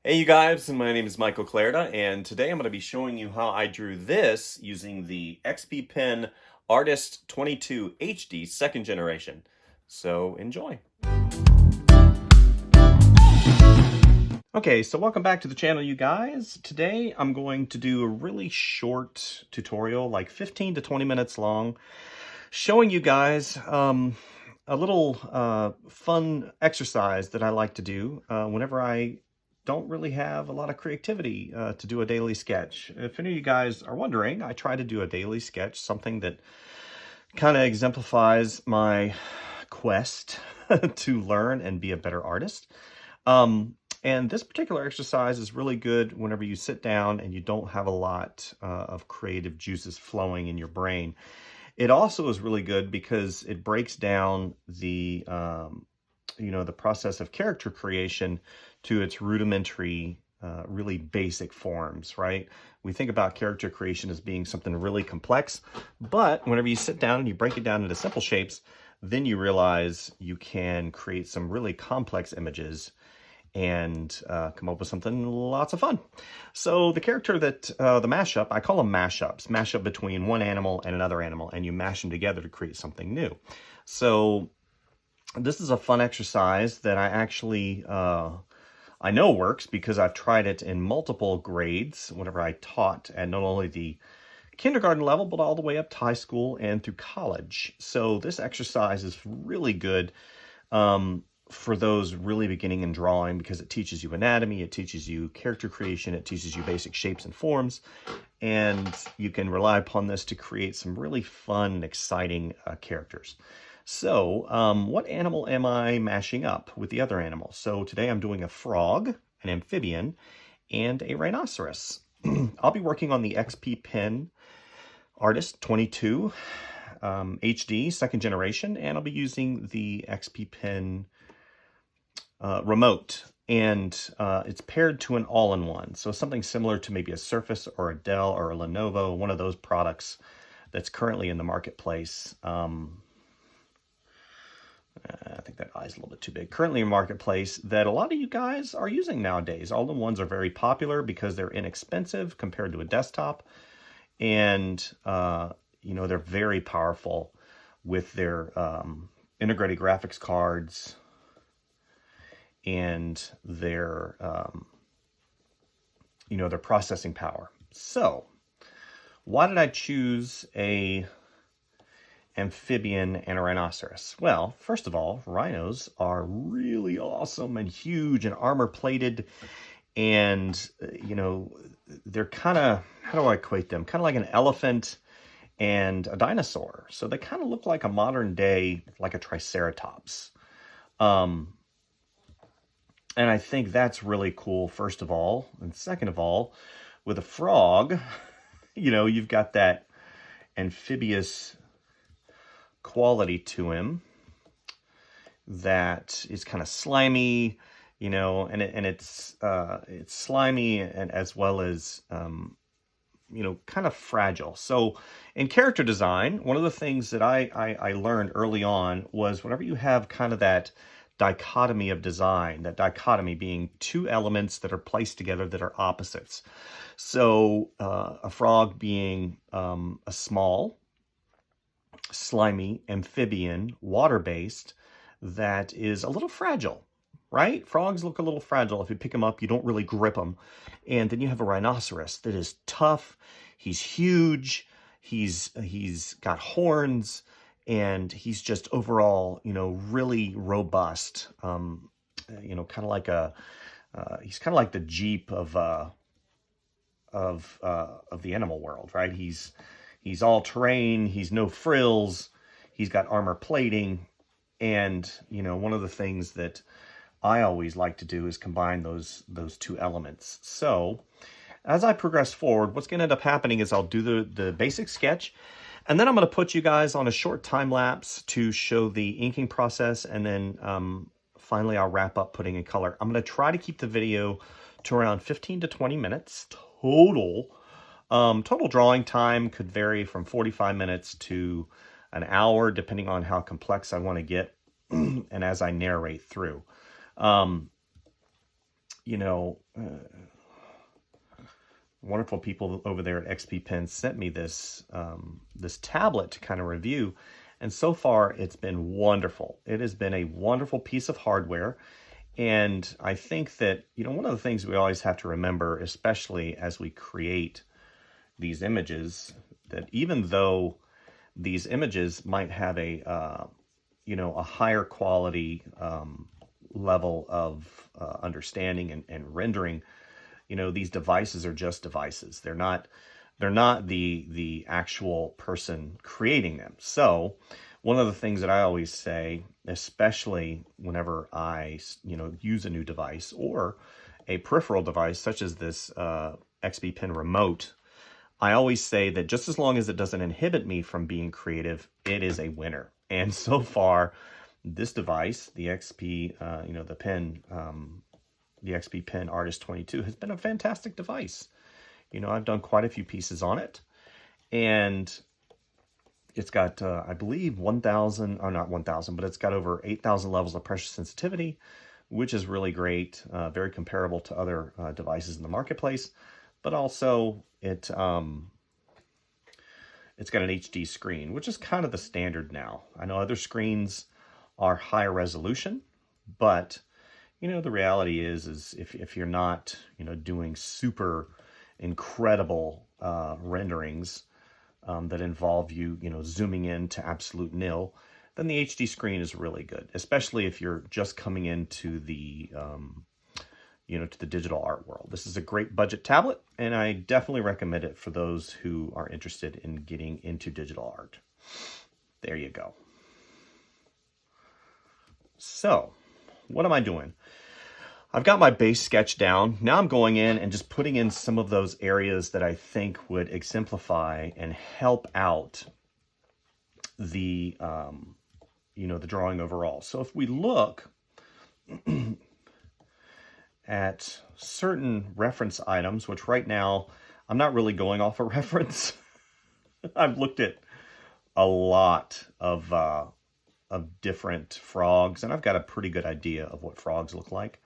Hey you guys, my name is Michael Clarida, and today I'm going to be showing you how I drew this using the XP Pen Artist 22 HD second generation. So enjoy. Okay, so welcome back to the channel, you guys. Today I'm going to do a really short tutorial, like 15 to 20 minutes long, showing you guys a little fun exercise that I like to do whenever I don't really have a lot of creativity to do a daily sketch. If any of you guys are wondering, I try to do a daily sketch, something that kind of exemplifies my quest to learn and be a better artist. And this particular exercise is really good whenever you sit down and you don't have a lot of creative juices flowing in your brain. It also is really good because it breaks down the the process of character creation to its rudimentary, really basic forms, right? We think about character creation as being something really complex, but whenever you sit down and you break it down into simple shapes, then you realize you can create some really complex images and come up with something lots of fun. So the character that, the mashup, I call them mashups, mashup between one animal and another animal, and you mash them together to create something new. So this is a fun exercise that I actually, I know works because I've tried it in multiple grades whenever I taught at not only the kindergarten level, but all the way up to high school and through college. So this exercise is really good for those really beginning in drawing because it teaches you anatomy, it teaches you character creation, it teaches you basic shapes and forms, and you can rely upon this to create some really fun and exciting characters. So what animal am I mashing up with the other animal? So today I'm doing a frog, an amphibian, and a rhinoceros. I'll be working on the XP Pen Artist 22 HD second generation, and I'll be using the XP Pen remote, and it's paired to an all-in-one, so something similar to maybe a Surface or a Dell or a Lenovo, one of those products that's currently in the marketplace. I think that eye's a little bit too big. Currently in marketplace that a lot of you guys are using nowadays. All-in-ones are very popular because they're inexpensive compared to a desktop, and they're very powerful with their integrated graphics cards and their their processing power. So why did I choose a amphibian and a rhinoceros? Well, first of all, rhinos are really awesome and huge and armor plated, and they're kind of, how do I equate them? Kind of like an elephant and a dinosaur. So they kind of look like a modern day, like a triceratops. And I think that's really cool, first of all. And second of all, with a frog, you've got that amphibious quality to him that is kind of slimy, and it's slimy, and as well as kind of fragile. So in character design, one of the things that I learned early on was whenever you have kind of that dichotomy of design, that dichotomy being two elements that are placed together that are opposites. So a frog being a small, slimy amphibian, water-based, that is a little fragile, right? Frogs look a little fragile. If you pick them up, you don't really grip them. And then you have a rhinoceros that is tough. He's huge. He's got horns, and he's just overall, really robust. Kind of like he's kind of like the Jeep of the animal world, right? He's all terrain, he's no frills, he's got armor plating, and one of the things that I always like to do is combine those two elements. So as I progress forward, what's going to end up happening is I'll do the basic sketch, and then I'm going to put you guys on a short time lapse to show the inking process, and then finally I'll wrap up putting in color. I'm going to try to keep the video to around 15 to 20 minutes total. Total drawing time could vary from 45 minutes to an hour, depending on how complex I want to get and as I narrate through. wonderful people over there at XP Pen sent me this this tablet to kind of review, and so far it's been wonderful. It has been a wonderful piece of hardware, and I think that one of the things we always have to remember, especially as we create these images, that even though these images might have a a higher quality level of understanding and rendering, these devices are just devices. They're not the actual person creating them. So one of the things that I always say, especially whenever I use a new device or a peripheral device such as this XP Pen remote, I always say that just as long as it doesn't inhibit me from being creative, it is a winner. And so far, this device, the XP, the pen, the XP Pen Artist 22 has been a fantastic device. I've done quite a few pieces on it, and it's got, I believe, 1,000, or not 1,000, but it's got over 8,000 levels of pressure sensitivity, which is really great, very comparable to other devices in the marketplace. But also, it's got an HD screen, which is kind of the standard now. I know other screens are higher resolution, but the reality is if you're not doing super incredible renderings that involve you zooming in to absolute nil, then the HD screen is really good, especially if you're just coming into the to the digital art world. This is a great budget tablet, and I definitely recommend it for those who are interested in getting into digital art. There you go. So, what am I doing? I've got my base sketch down. Now I'm going in and just putting in some of those areas that I think would exemplify and help out the, the drawing overall. So if we look at certain reference items, which right now I'm not really going off a reference. I've looked at a lot of different frogs, and I've got a pretty good idea of what frogs look like.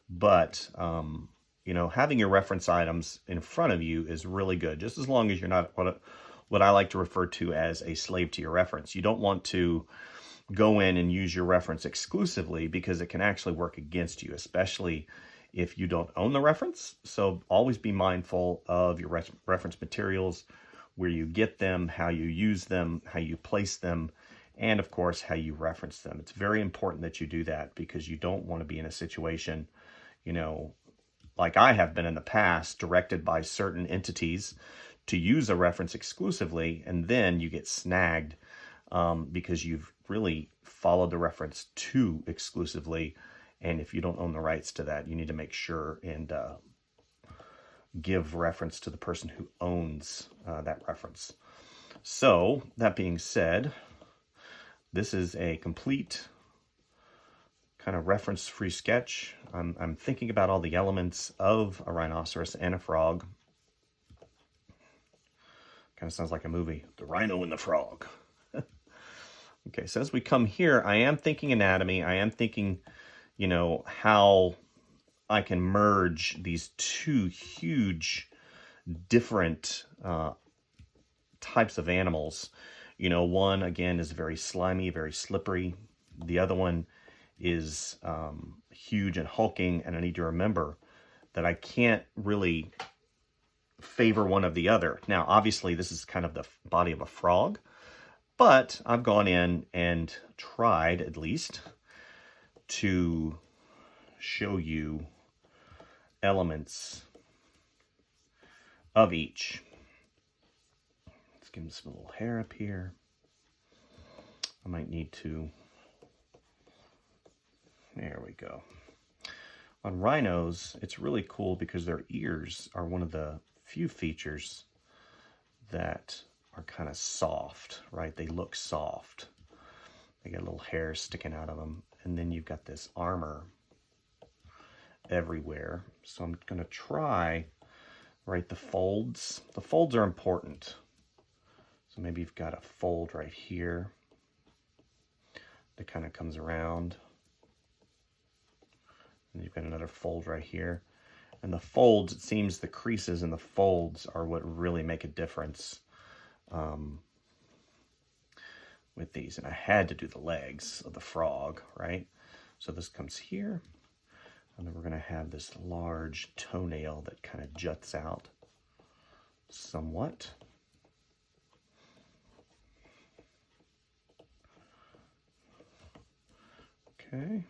But, having your reference items in front of you is really good, just as long as you're not what I like to refer to as a slave to your reference. You don't want to go in and use your reference exclusively, because it can actually work against you, especially if you don't own the reference. So always be mindful of your reference materials, where you get them, how you use them, how you place them, and of course, how you reference them. It's very important that you do that, because you don't want to be in a situation, like I have been in the past, directed by certain entities to use a reference exclusively, and then you get snagged because you've really followed the reference too exclusively. And if you don't own the rights to that, you need to make sure and give reference to the person who owns that reference. So, that being said, this is a complete kind of reference-free sketch. I'm thinking about all the elements of a rhinoceros and a frog. Kind of sounds like a movie, The Rhino and the Frog. Okay, so as we come here, I am thinking anatomy. I am thinking, how I can merge these two huge different types of animals. One, again, is very slimy, very slippery. The other one is huge and hulking, and I need to remember that I can't really favor one of the other. Now, obviously, this is kind of the body of a frog, but I've gone in and tried, at least, to show you elements of each. Let's give him some little hair up here. I might need to... There we go. On rhinos, it's really cool because their ears are one of the few features that are kind of soft, right? They look soft. They got little hair sticking out of them. And then you've got this armor everywhere. So I'm going to try, right, the folds. The folds are important. So maybe you've got a fold right here that kind of comes around. And you've got another fold right here. And the folds, it seems the creases in the folds are what really make a difference with these. And I had to do the legs of the frog, right? So this comes here. And then we're going to have this large toenail that kind of juts out somewhat. Okay.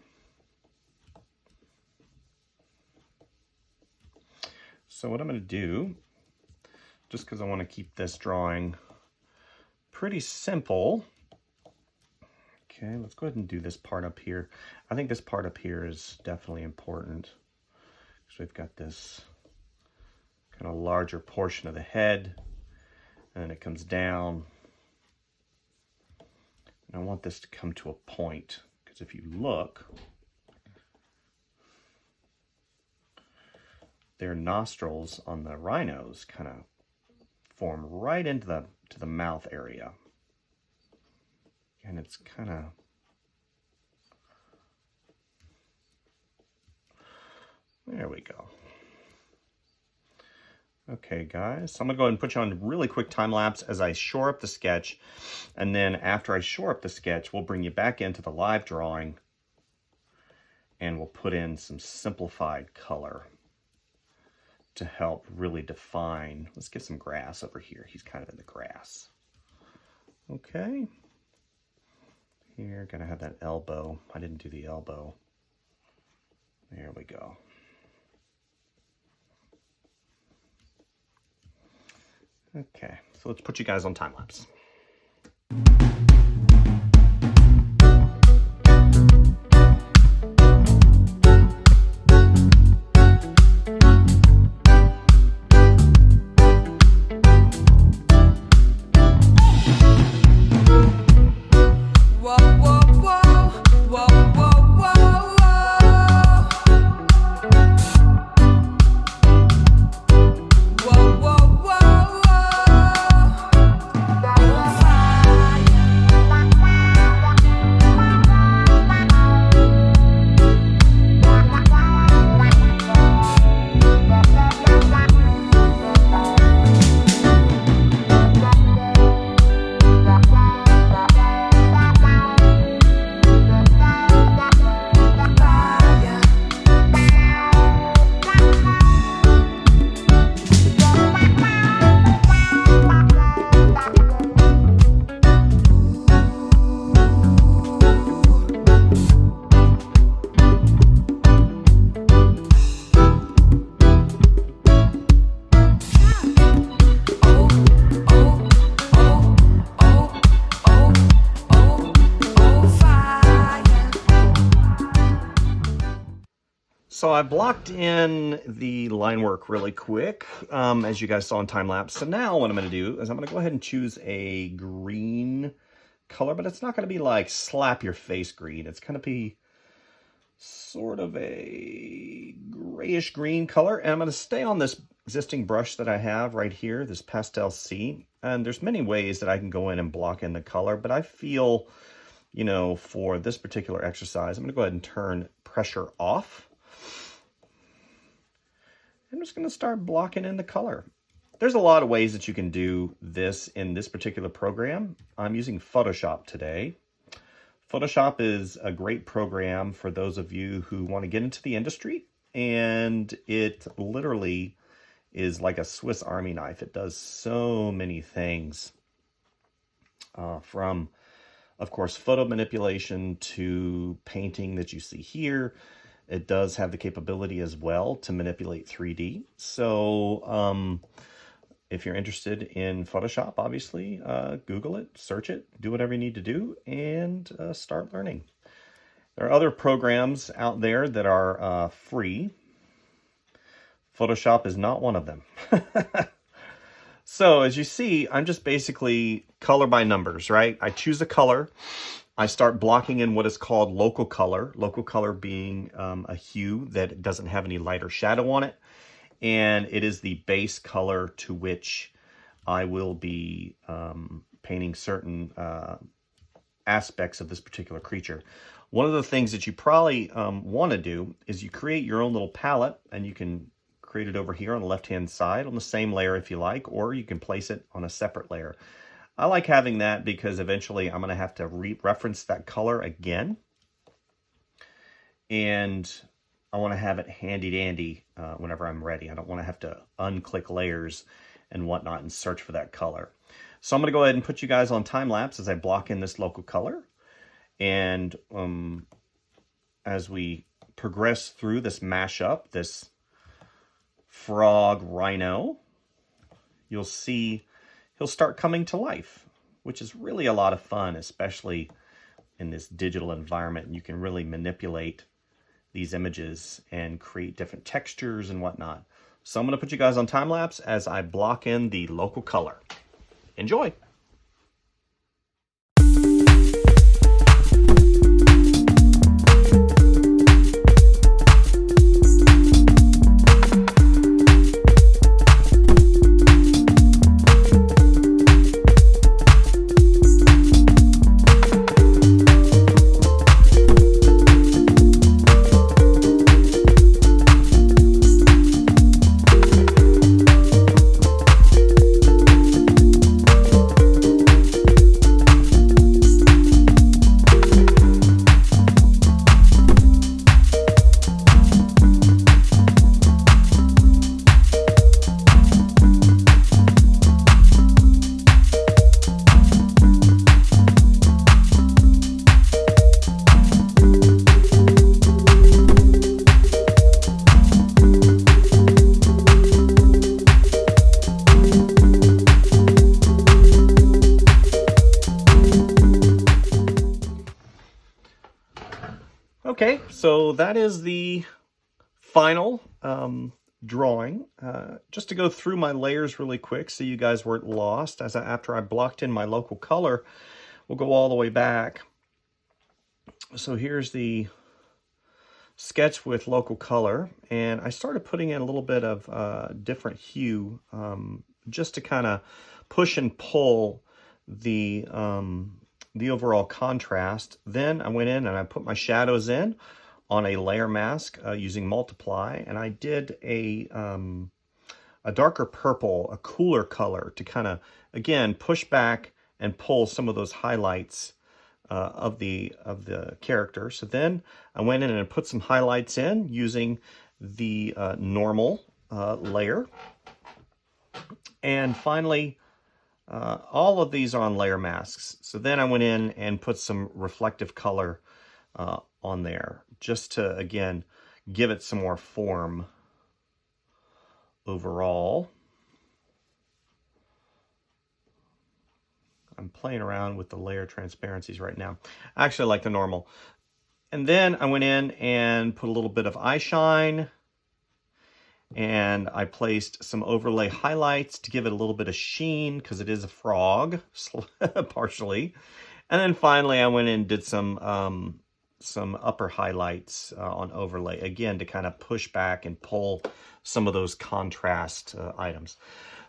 So what I'm going to do, just because I want to keep this drawing pretty simple. Okay, let's go ahead and do this part up here. I think this part up here is definitely important. So we've got this kind of larger portion of the head, and then it comes down. And I want this to come to a point, because if you look, their nostrils on the rhinos kind of form right into the mouth area. And it's kind of, there we go. Okay, guys, so I'm gonna go ahead and put you on really quick time lapse as I shore up the sketch. And then after I shore up the sketch, we'll bring you back into the live drawing and we'll put in some simplified color to help really define. Let's get some grass over here. He's kind of in the grass. Okay. Here, gonna have that elbow. I didn't do the elbow. There we go. Okay, so let's put you guys on time lapse. So I blocked in the line work really quick, as you guys saw in time lapse. So now what I'm going to do is I'm going to go ahead and choose a green color, but it's not going to be like slap your face green. It's going to be sort of a grayish green color. And I'm going to stay on this existing brush that I have right here, this Pastel C. And there's many ways that I can go in and block in the color, but I feel, you know, for this particular exercise, I'm going to go ahead and turn pressure off. I'm just going to start blocking in the color. There's a lot of ways that you can do this in this particular program. I'm using Photoshop today. Photoshop is a great program for those of you who want to get into the industry, and it literally is like a Swiss Army knife. It does so many things, from, of course, photo manipulation to painting that you see here. It does have the capability as well to manipulate 3D. So if you're interested in Photoshop, obviously, Google it, search it, do whatever you need to do, and start learning. There are other programs out there that are free. Photoshop is not one of them. So as you see, I'm just basically color by numbers, right? I choose a color. I start blocking in what is called local color being a hue that doesn't have any light or shadow on it. And it is the base color to which I will be painting certain aspects of this particular creature. One of the things that you probably want to do is you create your own little palette, and you can create it over here on the left-hand side on the same layer if you like, or you can place it on a separate layer. I like having that because eventually I'm going to have to reference that color again. And I want to have it handy-dandy whenever I'm ready. I don't want to have to unclick layers and whatnot and search for that color. So I'm going to go ahead and put you guys on time-lapse as I block in this local color. And as we progress through this mashup, this frog rhino, you'll see he'll start coming to life, which is really a lot of fun, especially in this digital environment. You can really manipulate these images and create different textures and whatnot. So I'm going to put you guys on time-lapse as I block in the local color. Enjoy! Okay, so that is the final drawing. Just to go through my layers really quick so you guys weren't lost, after I blocked in my local color, we'll go all the way back. So here's the sketch with local color, and I started putting in a little bit of different hue just to kind of push and pull the overall contrast. Then I went in and I put my shadows in on a layer mask using multiply, and I did a darker purple, a cooler color to kind of, again, push back and pull some of those highlights of the character. So then I went in and put some highlights in using the normal layer. And finally, all of these are on layer masks. So then I went in and put some reflective color on there just to, again, give it some more form overall. I'm playing around with the layer transparencies right now. I actually like the normal. And then I went in and put a little bit of eye shine, and I placed some overlay highlights to give it a little bit of sheen because it is a frog, partially. And then finally I went in and did some upper highlights on overlay, again, to kind of push back and pull some of those contrast items.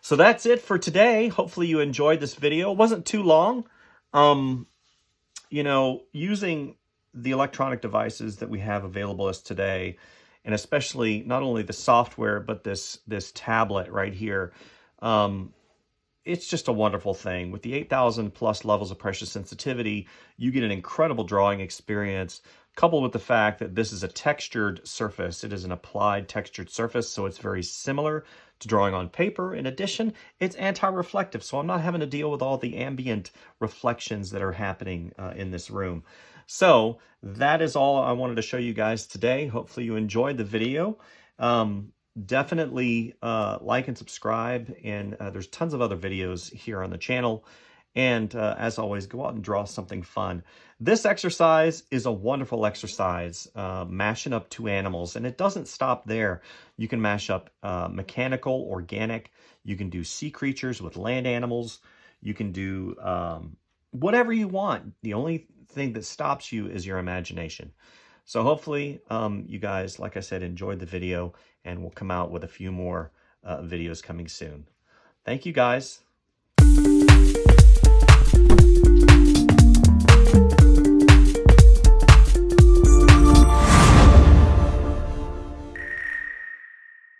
So that's it for today. Hopefully you enjoyed this video. It wasn't too long. You know, using the electronic devices that we have available us today, and especially not only the software, but this tablet right here, it's just a wonderful thing. With the 8,000 plus levels of pressure sensitivity, you get an incredible drawing experience, coupled with the fact that this is a textured surface. It is an applied textured surface, so it's very similar to drawing on paper. In addition, it's anti-reflective, so I'm not having to deal with all the ambient reflections that are happening in this room. So that is all I wanted to show you guys today. Hopefully you enjoyed the video. Definitely like and subscribe, and there's tons of other videos here on the channel. And as always, go out and draw something fun. This exercise is a wonderful exercise, mashing up two animals, and it doesn't stop there. You can mash up mechanical, organic. You can do sea creatures with land animals. You can do whatever you want. The only thing that stops you is your imagination. So hopefully you guys, like I said, enjoyed the video, and we'll come out with a few more videos coming soon. Thank you, guys.